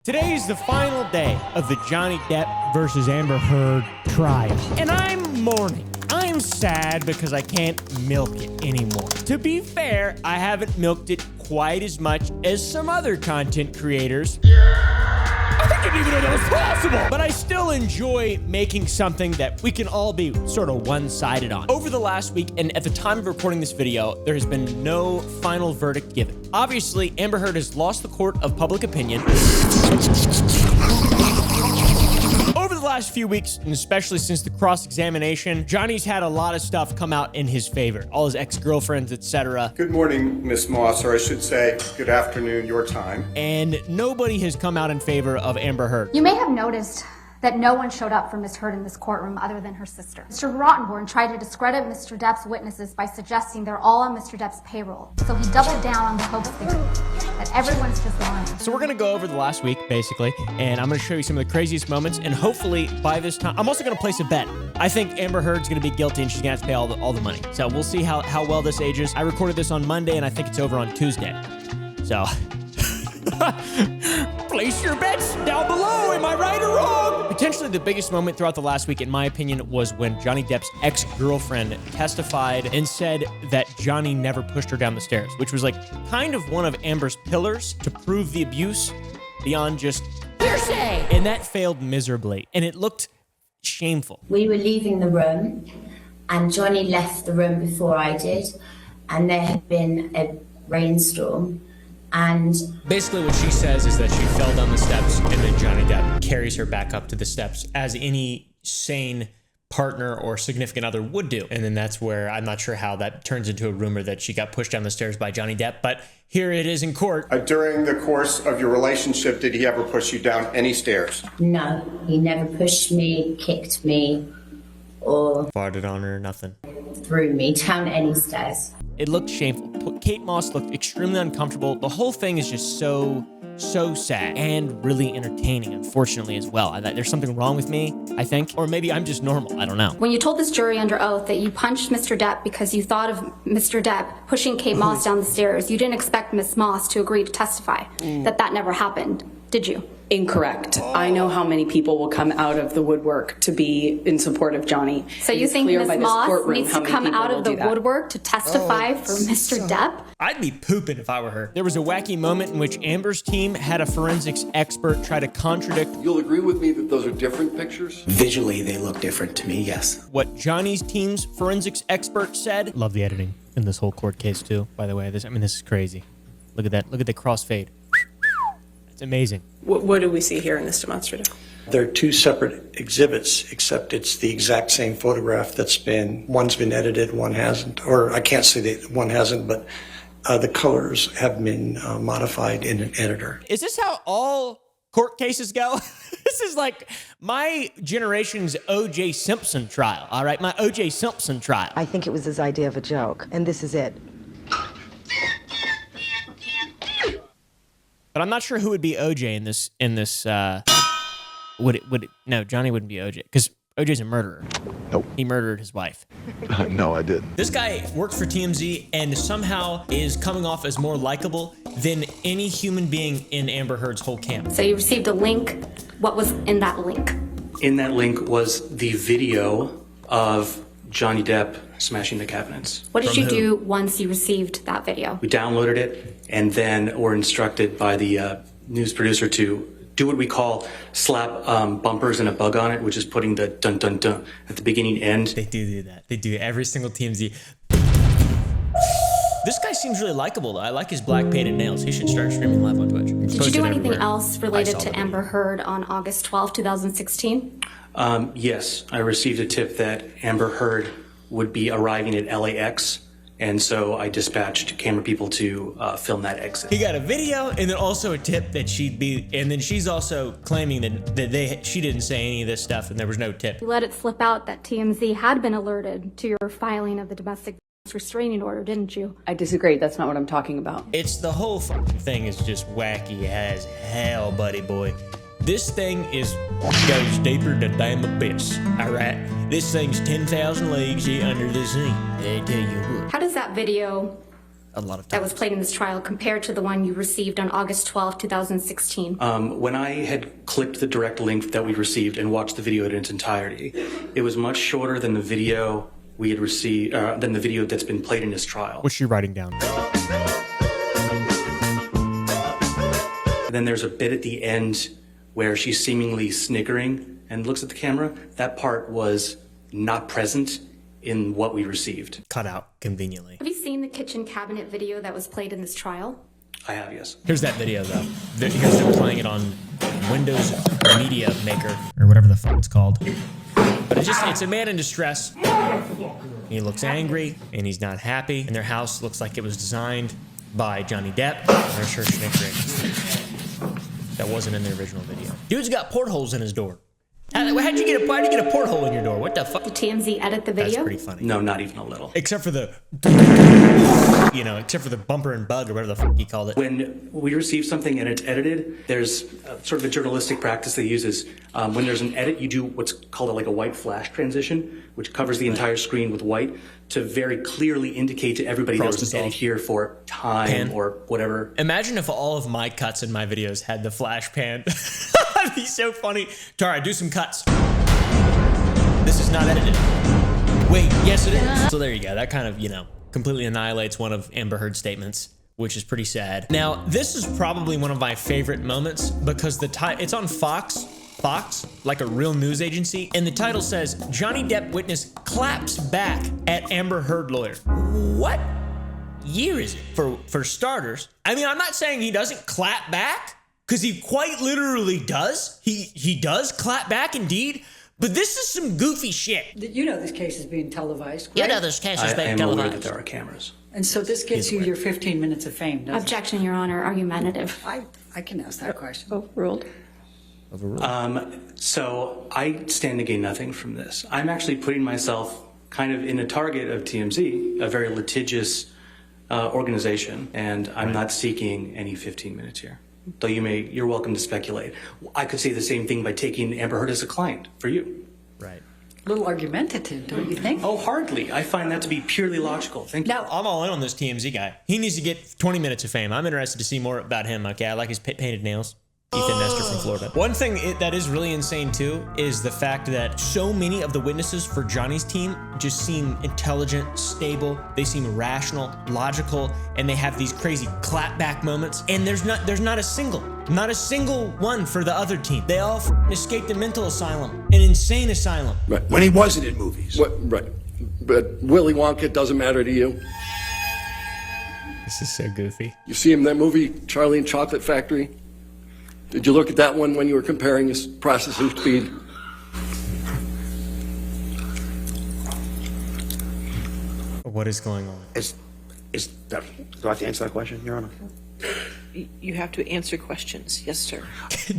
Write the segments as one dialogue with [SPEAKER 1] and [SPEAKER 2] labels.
[SPEAKER 1] Today is the final day of the Johnny Depp versus Amber Heard trial, and I'm mourning. I'm sad because I can't milk it anymore. To be fair, I haven't milked it quite as much as some other content creators. I didn't even know that was possible. But I still enjoy making something that we can all be sort of one-sided on. Over the last week, and at the time of recording this video, there has been no final verdict given. Obviously, Amber Heard has lost the court of public opinion. Over the last few weeks, and especially since the cross-examination, Johnny's had a lot of stuff come out in his favor. All his ex-girlfriends, etc.
[SPEAKER 2] Good morning, Miss Moss, or I should say, good afternoon, your time.
[SPEAKER 1] And nobody has come out in favor of Amber Heard.
[SPEAKER 3] You may have noticed that no one showed up for Miss Heard in this courtroom other than her sister. Mr. Rottenborn tried to discredit Mr. Depp's witnesses by suggesting they're all on Mr. Depp's payroll. So he doubled down on the hoax theory that everyone's just lying.
[SPEAKER 1] So we're gonna go over the last week, basically, and I'm gonna show you some of the craziest moments, and hopefully by this time, I'm also gonna place a bet. I think Amber Heard's gonna be guilty and she's gonna have to pay all the money. So we'll see how well this ages. I recorded this on Monday and I think it's over on Tuesday. So, place your bets down below, am I right or wrong? Potentially the biggest moment throughout the last week, in my opinion, was when Johnny Depp's ex-girlfriend testified and said that Johnny never pushed her down the stairs, which was like kind of one of Amber's pillars to prove the abuse beyond just hearsay. And that failed miserably, and it looked shameful.
[SPEAKER 4] We were leaving the room, and Johnny left the room before I did, and there had been a rainstorm. And
[SPEAKER 1] basically what she says is that she fell down the steps and then Johnny Depp carries her back up to the steps as any sane partner or significant other would do. And then that's where I'm not sure how that turns into a rumor that she got pushed down the stairs by Johnny Depp, but here it is in court.
[SPEAKER 2] During the course of your relationship, did he ever push you down any stairs?
[SPEAKER 4] no, he never pushed me, kicked me, or
[SPEAKER 1] Farted on her, nothing.
[SPEAKER 4] threw me down any stairs.
[SPEAKER 1] It looked shameful. Kate Moss looked extremely uncomfortable. The whole thing is just so sad and really entertaining, unfortunately, as well. There's something wrong with me, I think. Or maybe I'm just normal, I don't know.
[SPEAKER 3] When you told this jury under oath that you punched Mr. Depp because you thought of Mr. Depp pushing Kate Moss down the stairs, you didn't expect Miss Moss to agree to testify that never happened, did you?
[SPEAKER 5] Incorrect. I know how many people will come out of the woodwork to be in support of Johnny.
[SPEAKER 3] So you think Miss Moss needs to come out of the woodwork to testify for Mr. Depp?
[SPEAKER 1] I'd be pooping if I were her. There was a wacky moment in which Amber's team had a forensics expert try to contradict.
[SPEAKER 6] You'll agree with me that those are different pictures?
[SPEAKER 7] Visually, they look different to me, yes.
[SPEAKER 1] What Johnny's team's forensics expert said. Love the editing in this whole court case too, by the way. This is crazy. Look at that. Look at the crossfade. It's amazing.
[SPEAKER 5] What do we see here in this demonstrative?
[SPEAKER 8] They're two separate exhibits, except it's the exact same photograph one's been edited, one hasn't. Or I can't say that one hasn't, but the colors have been modified in an editor.
[SPEAKER 1] Is this how all court cases go? This is like my generation's O.J. Simpson trial, all right? My O.J. Simpson trial.
[SPEAKER 9] I think it was his idea of a joke, and this is it.
[SPEAKER 1] But I'm not sure who would be OJ in this. No, Johnny wouldn't be OJ because OJ's a murderer.
[SPEAKER 6] Nope.
[SPEAKER 1] He murdered his wife.
[SPEAKER 6] No, I didn't.
[SPEAKER 1] This guy works for TMZ and somehow is coming off as more likable than any human being in Amber Heard's whole camp.
[SPEAKER 3] So you received a link. What was in that link?
[SPEAKER 10] In that link was the video of Johnny Depp smashing the cabinets.
[SPEAKER 3] What did you do once you received that video?
[SPEAKER 10] We downloaded it and then were instructed by the news producer to do what we call slap bumpers and a bug on it, which is putting the dun dun dun at the beginning end.
[SPEAKER 1] They do that. They do every single TMZ. This guy seems really likable, though. I like his black painted nails. He should start streaming live on Twitch.
[SPEAKER 3] Did you do anything else related to Amber Heard on August 12, 2016?
[SPEAKER 10] Yes, I received a tip that Amber Heard would be arriving at LAX, and so I dispatched camera people to film that exit.
[SPEAKER 1] He got a video and then also a tip that she'd be, and then she's also claiming that she didn't say any of this stuff and there was no tip.
[SPEAKER 3] You let it slip out that TMZ had been alerted to your filing of the domestic restraining order, didn't you?
[SPEAKER 5] I disagree. That's not what I'm talking about.
[SPEAKER 1] It's the whole fucking thing is just wacky as hell, buddy boy. This thing goes deeper than damn abyss, all right? This thing's 10,000 leagues under the sea. I tell you what.
[SPEAKER 3] How does that video
[SPEAKER 1] a lot of
[SPEAKER 3] that
[SPEAKER 1] times.
[SPEAKER 3] was played in this trial compared to the one you received on August 12, 2016?
[SPEAKER 10] When I had clicked the direct link that we received and watched the video in its entirety, it was much shorter than the video we had received, than the video that's been played in this trial.
[SPEAKER 1] What's she writing down?
[SPEAKER 10] And then there's a bit at the end where she's seemingly snickering and looks at the camera. That part was not present in what we received.
[SPEAKER 1] Cut out conveniently.
[SPEAKER 3] Have you seen the kitchen cabinet video that was played in this trial?
[SPEAKER 10] I have, yes.
[SPEAKER 1] Here's that video though. Here's them playing it on Windows Media Maker or whatever the fuck it's called. But it's a man in distress. He looks angry and he's not happy. And their house looks like it was designed by Johnny Depp. There's her snickering. That wasn't in the original video. Dude's got portholes in his door. Why'd you get a porthole in your door? What the fuck?
[SPEAKER 3] Did TMZ edit the video?
[SPEAKER 1] That's pretty funny.
[SPEAKER 10] No, not even a little.
[SPEAKER 1] Except for the, except for the bumper and bug or whatever the fuck he called it.
[SPEAKER 10] When we receive something and it's edited, there's sort of a journalistic practice that uses when there's an edit, you do what's called like a white flash transition, which covers the entire screen with white to very clearly indicate to everybody there was an edit here for time or whatever.
[SPEAKER 1] Imagine if all of my cuts in my videos had the flash pan. That'd be so funny. Tara, do some cuts. This is not edited. Wait, yes it is. So there you go. That kind of, completely annihilates one of Amber Heard's statements, which is pretty sad. Now, this is probably one of my favorite moments because it's on Fox, like a real news agency, and the title says, Johnny Depp witness claps back at Amber Heard lawyer. What year is it? For starters, I mean, I'm not saying he doesn't clap back, because he quite literally does. He does clap back indeed, but this is some goofy shit.
[SPEAKER 11] You know this case is being televised, right?
[SPEAKER 1] You know this case is being
[SPEAKER 10] I am
[SPEAKER 1] televised.
[SPEAKER 10] aware that there are cameras.
[SPEAKER 11] And so this gets you your 15 minutes of fame, doesn't
[SPEAKER 3] Objection, Your Honor. Argumentative.
[SPEAKER 11] it? I can ask that question.
[SPEAKER 5] Overruled.
[SPEAKER 10] So I stand to gain nothing from this. I'm actually putting myself kind of in a target of TMZ, a very litigious organization, and I'm not seeking any 15 minutes here. Though you're welcome to speculate. I could say the same thing by taking Amber Heard as a client for you.
[SPEAKER 1] Right.
[SPEAKER 11] A little argumentative, don't you think?
[SPEAKER 10] Oh, hardly. I find that to be purely logical. Thank you.
[SPEAKER 11] Now,
[SPEAKER 1] I'm all in on this TMZ guy. He needs to get 20 minutes of fame. I'm interested to see more about him, okay? I like his painted nails. Ethan Nestor from Florida. One thing that is really insane too is the fact that so many of the witnesses for Johnny's team just seem intelligent, stable. They seem rational, logical, and they have these crazy clapback moments. And there's not a single one for the other team. They all escaped a mental asylum, an insane asylum.
[SPEAKER 12] Right. When he wasn't in movies.
[SPEAKER 6] Right. But Willy Wonka doesn't matter to you?
[SPEAKER 1] This is so goofy.
[SPEAKER 6] You see him in that movie, Charlie and Chocolate Factory? Did you look at that one when you were comparing his processing speed?
[SPEAKER 1] What is going on?
[SPEAKER 7] Do I have to answer that question, Your Honor?
[SPEAKER 13] You have to answer questions. Yes, sir.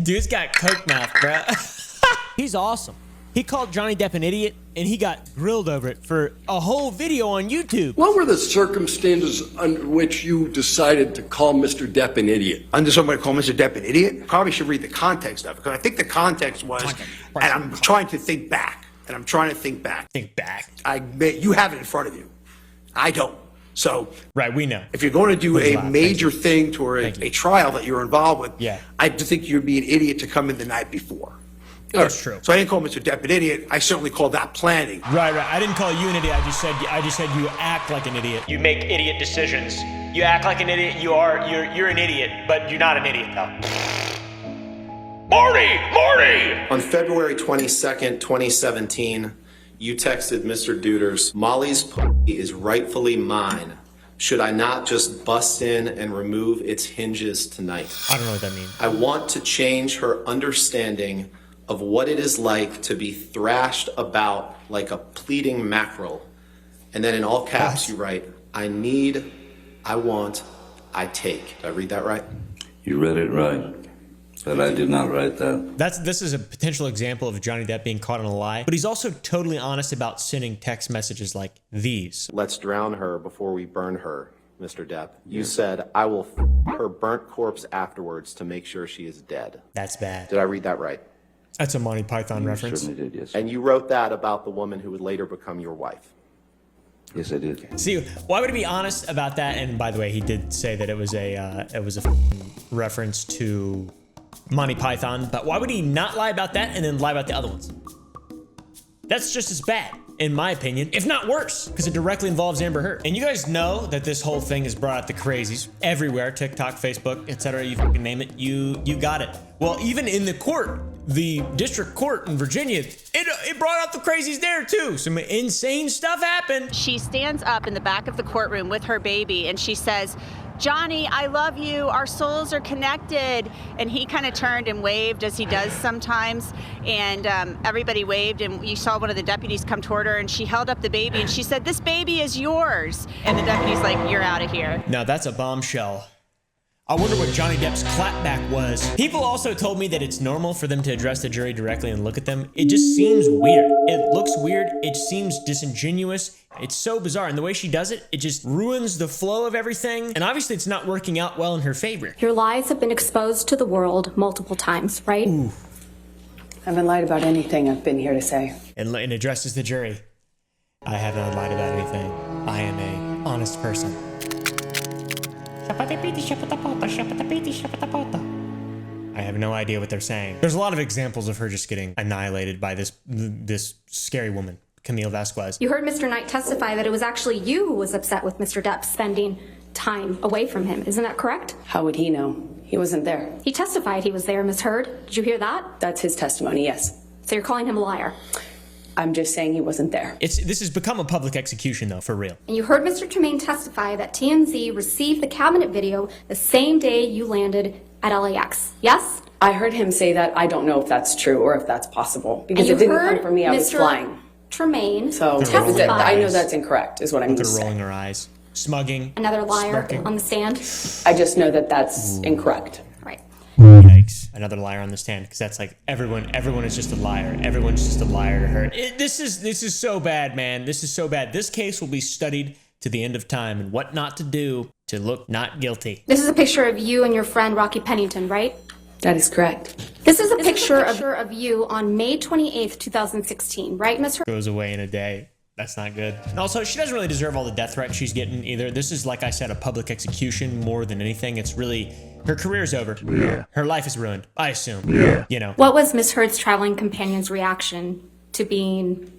[SPEAKER 1] Dude's got coke mouth, bro. He's awesome. He called Johnny Depp an idiot, and he got grilled over it for a whole video on YouTube.
[SPEAKER 6] What were the circumstances under which you decided to call Mr. Depp an idiot?
[SPEAKER 7] Under somebody to call Mr. Depp an idiot? Probably should read the context of it, because I think the context was, and I'm trying to think back, Think back. You have it in front of you. I don't. So,
[SPEAKER 1] right, we know.
[SPEAKER 7] If you're going to do a major thing to a trial that you're involved with, I think you'd be an idiot to come in the night before.
[SPEAKER 1] That's true.
[SPEAKER 7] So I didn't call Mr. Depp an idiot. I certainly call that planning.
[SPEAKER 1] Right. I didn't call you an idiot. I just said you act like an idiot. You make idiot decisions. You act like an idiot. You're an idiot, but you're not an idiot though. Marty!
[SPEAKER 2] On February 22nd, 2017, you texted Mr. Duders, Molly's pussy is rightfully mine. Should I not just bust in and remove its hinges tonight?
[SPEAKER 1] I don't know what that means.
[SPEAKER 2] I want to change her understanding of what it is like to be thrashed about like a pleading mackerel. And then in all caps you write, I need, I want, I take. Did I read that right?
[SPEAKER 14] You read it right, but I did not write that.
[SPEAKER 1] This is a potential example of Johnny Depp being caught in a lie, but he's also totally honest about sending text messages like these.
[SPEAKER 2] Let's drown her before we burn her, Mr. Depp. You said, I will her burnt corpse afterwards to make sure she is dead.
[SPEAKER 1] That's bad.
[SPEAKER 2] Did I read that right?
[SPEAKER 1] That's a Monty Python reference.
[SPEAKER 14] Certainly did, yes.
[SPEAKER 2] And you wrote that about the woman who would later become your wife.
[SPEAKER 14] Yes, I did.
[SPEAKER 1] See, why would he be honest about that? And by the way, he did say that it was a reference to Monty Python. But why would he not lie about that and then lie about the other ones? That's just as bad, in my opinion, if not worse, because it directly involves Amber Heard. And you guys know that this whole thing has brought out the crazies everywhere, TikTok, Facebook, etc. You fucking name it, you got it. Well, even in the court, the district court in Virginia, it brought out the crazies there too. Some insane stuff happened.
[SPEAKER 15] She stands up in the back of the courtroom with her baby and she says, "Johnny, I love you. Our souls are connected." And he kind of turned and waved, as he does sometimes. And everybody waved, and you saw one of the deputies come toward her, and she held up the baby, and she said, "This baby is yours." And the deputy's like, "You're out of here."
[SPEAKER 1] Now that's a bombshell. I wonder what Johnny Depp's clapback was. People also told me that it's normal for them to address the jury directly and look at them. It just seems weird. It looks weird. It seems disingenuous. It's so bizarre. And the way she does it, it just ruins the flow of everything. And obviously it's not working out well in her favor.
[SPEAKER 3] Your lies have been exposed to the world multiple times, right?
[SPEAKER 5] I haven't lied about anything I've been here to say.
[SPEAKER 1] And addresses the jury. I have not lied about anything. I am a honest person. I have no idea what they're saying. There's a lot of examples of her just getting annihilated by this scary woman, Camille Vasquez.
[SPEAKER 3] You heard Mr. Knight testify that it was actually you who was upset with Mr. Depp spending time away from him. Isn't that correct?
[SPEAKER 5] How would he know? He wasn't there.
[SPEAKER 3] He testified he was there, Ms. Heard. Did you hear that?
[SPEAKER 5] That's his testimony, yes.
[SPEAKER 3] So you're calling him a liar.
[SPEAKER 5] I'm just saying he wasn't there.
[SPEAKER 1] This has become a public execution, though, for real.
[SPEAKER 3] And you heard Mr. Tremaine testify that TMZ received the cabinet video the same day you landed at LAX. Yes?
[SPEAKER 5] I heard him say that. I don't know if that's true or if that's possible. Because it didn't come from me. I was flying.
[SPEAKER 3] Tremaine
[SPEAKER 5] so
[SPEAKER 3] testified.
[SPEAKER 5] I know that's incorrect, is what I'm
[SPEAKER 1] Look at her
[SPEAKER 5] saying.
[SPEAKER 1] rolling her eyes. Smugging.
[SPEAKER 3] Another liar
[SPEAKER 1] smirking.
[SPEAKER 3] on the stand.
[SPEAKER 5] I just know that that's incorrect.
[SPEAKER 3] Right.
[SPEAKER 1] Yikes. Another liar on the stand, because that's like everyone is just a liar. Everyone's just a liar to her. This is so bad, man. This is so bad. This case will be studied to the end of time and what not to do to look not guilty.
[SPEAKER 3] This is a picture of you and your friend Rocky Pennington, right?
[SPEAKER 5] That is correct.
[SPEAKER 3] This is a picture of you on May 28th, 2016, right, Ms. Heard?
[SPEAKER 1] Goes away in a day. That's not good. And also, she doesn't really deserve all the death threats she's getting either. This is, like I said, a public execution more than anything. It's really, her career's over. Yeah. Her life is ruined, I assume. Yeah. You know.
[SPEAKER 3] What was Ms. Heard's traveling companion's reaction to being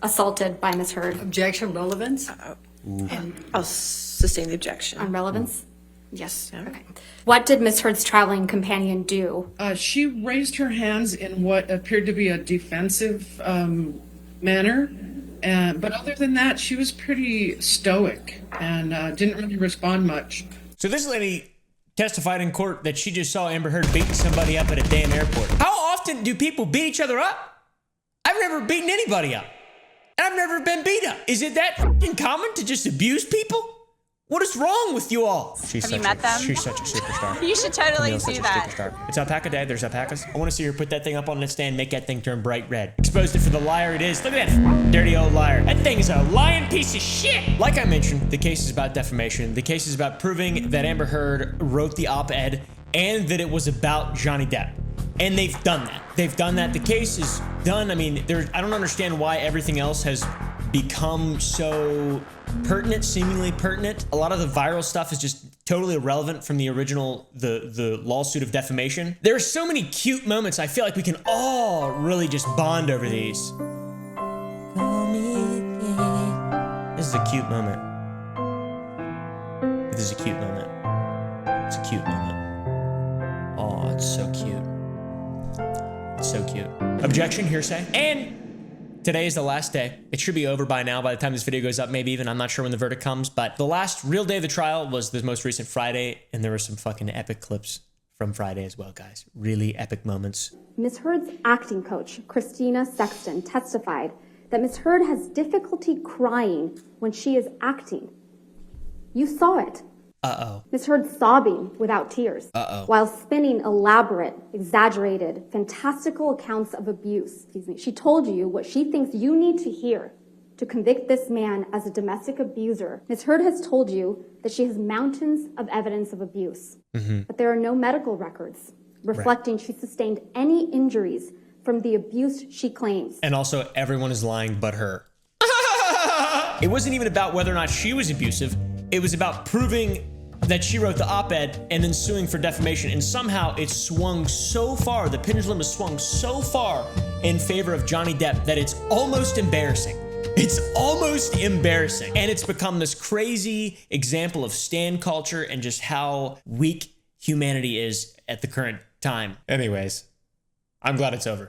[SPEAKER 3] assaulted by Ms. Heard?
[SPEAKER 11] Objection, relevance?
[SPEAKER 13] I'll sustain the objection.
[SPEAKER 3] On relevance? Yes. Okay. What did Ms. Heard's traveling companion do?
[SPEAKER 16] She raised her hands in what appeared to be a defensive manner. But other than that, she was pretty stoic and didn't really respond much.
[SPEAKER 1] So this lady testified in court that she just saw Amber Heard beating somebody up at a damn airport. How often do people beat each other up? I've never beaten anybody up. And I've never been beat up. Is it that fucking common to just abuse people? What is wrong with you all?
[SPEAKER 15] Have you met them?
[SPEAKER 1] She's such a superstar.
[SPEAKER 15] You should totally
[SPEAKER 1] Camille's
[SPEAKER 15] do
[SPEAKER 1] such a
[SPEAKER 15] that.
[SPEAKER 1] superstar. It's alpaca day. There's alpacas. I want to see her put that thing up on the stand, make that thing turn bright red. Exposed it for the liar it is. Look at that dirty old liar. That thing is a lying piece of shit. Like I mentioned, the case is about defamation. The case is about proving that Amber Heard wrote the op-ed and that it was about Johnny Depp. And they've done that. They've done that. The case is done. I mean, I don't understand why everything else has become so pertinent, seemingly pertinent. A lot of the viral stuff is just totally irrelevant from the original, the lawsuit of defamation. There are so many cute moments. I feel like we can all really just bond over these. This is a cute moment. This is a cute moment. It's a cute moment. Oh, it's so cute. It's so cute. Objection, hearsay. And today is the last day. It should be over by now by the time this video goes up, maybe even. I'm not sure when the verdict comes, but the last real day of the trial was the most recent Friday, and there were some fucking epic clips from Friday as well, guys. Really epic moments.
[SPEAKER 3] Ms. Heard's acting coach, Christina Sexton, testified that Ms. Heard has difficulty crying when she is acting. You saw it.
[SPEAKER 1] Uh-oh.
[SPEAKER 3] Ms. Heard sobbing without tears.
[SPEAKER 1] Uh-oh.
[SPEAKER 3] While spinning elaborate, exaggerated, fantastical accounts of abuse. She told you what she thinks you need to hear to convict this man as a domestic abuser. Ms. Heard has told you that she has mountains of evidence of abuse, but there are no medical records reflecting she sustained any injuries from the abuse she claims.
[SPEAKER 1] And also, everyone is lying but her. It wasn't even about whether or not she was abusive. It was about proving that she wrote the op-ed and then suing for defamation. And somehow it swung so far, the pendulum has swung so far in favor of Johnny Depp that it's almost embarrassing. It's almost embarrassing. And it's become this crazy example of stan culture and just how weak humanity is at the current time. Anyways, I'm glad it's over.